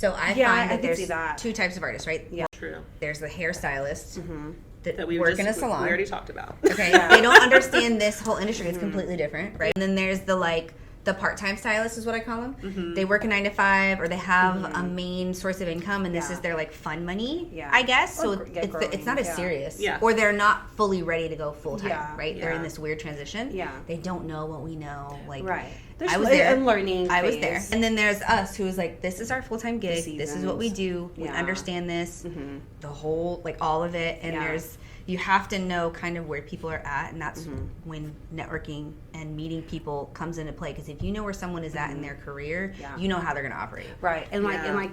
So I find that can there's see that. two types of artists, right? Yeah. True. There's the hairstylist that we work in a salon. We already talked about. Okay, they don't understand this whole industry. It's completely different, right? And then there's the part-time stylist is what I call them. They work a 9 to 5, or they have a main source of income, and this is their fun money, I guess. So it's not as serious. Yeah. Or they're not fully ready to go full-time, right? Yeah. They're in this weird transition. Yeah. They don't know what we know. Right. I was there. Learning I was phase. there. And then there's us, who is this is our full-time gig. This is what we do. We understand this, the whole, all of it. And you have to know kind of where people are at, and that's when networking and meeting people comes into play. Because if you know where someone is at in their career, you know how they're going to operate. Right, and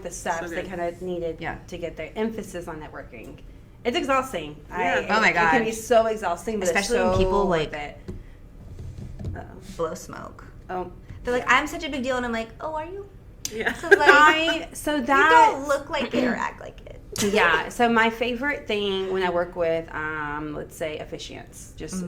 the steps they kind of needed to get their emphasis on networking. It's exhausting. Oh my god, it can be so exhausting, but especially it's so when people worth it. blow smoke. Oh, they're like, I'm such a big deal, and I'm like, oh, are you? Yeah. So so you that don't look like it or act like it. Yeah. So my favorite thing when I work with, let's say, officiants, just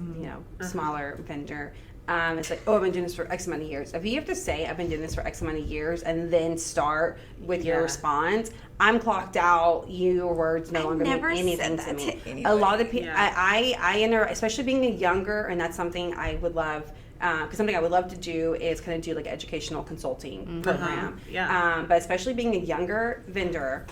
smaller vendor. It's like, I've been doing this for X amount of years. If you have to say, I've been doing this for X amount of years, and then start with your response, I'm clocked out. Your words no longer mean anything to me. A lot of people, I enter, especially being younger, and that's something I would love. Because something I would love to do is kind of do educational consulting program. But especially being a younger vendor,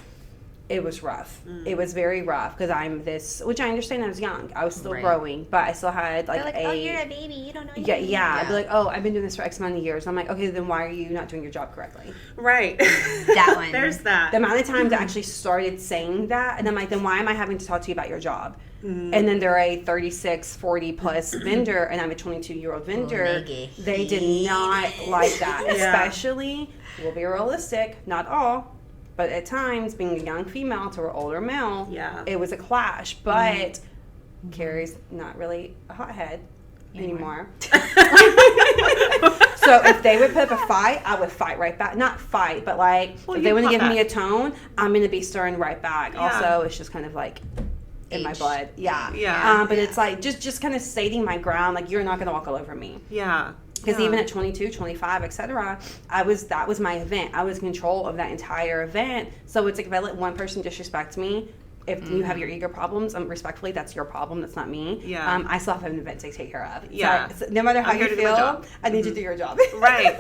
it was rough. It was very rough because I'm this, which I understand I was young. I was still growing, but I still had oh, you're a baby. You don't know. I'd be like, oh, I've been doing this for X amount of years. I'm like, okay, then why are you not doing your job correctly? Right. That one. There's that. The amount of times I actually started saying that, and I'm like, then why am I having to talk to you about your job? And then they're a 36, 40 plus vendor, and I'm a 22-year-old vendor. They did not like that, especially, we'll be realistic, not all, but at times, being a young female to an older male, it was a clash. But Carrie's not really a hothead anymore. So if they would put up a fight, I would fight right back. Not fight, but if they want to give me a tone, I'm going to be stirring right back. Also, it's just kind of in my blood. But it's just kind of stating my ground, you're not going to walk all over me. Yeah. Because even at 22, 25, etc., that was my event. I was in control of that entire event. So it's if I let one person disrespect me, if you have your ego problems, respectfully, that's your problem. That's not me. Yeah. I still have an event to take care of. Yeah. So no matter how you feel, I need you to do your job. Right.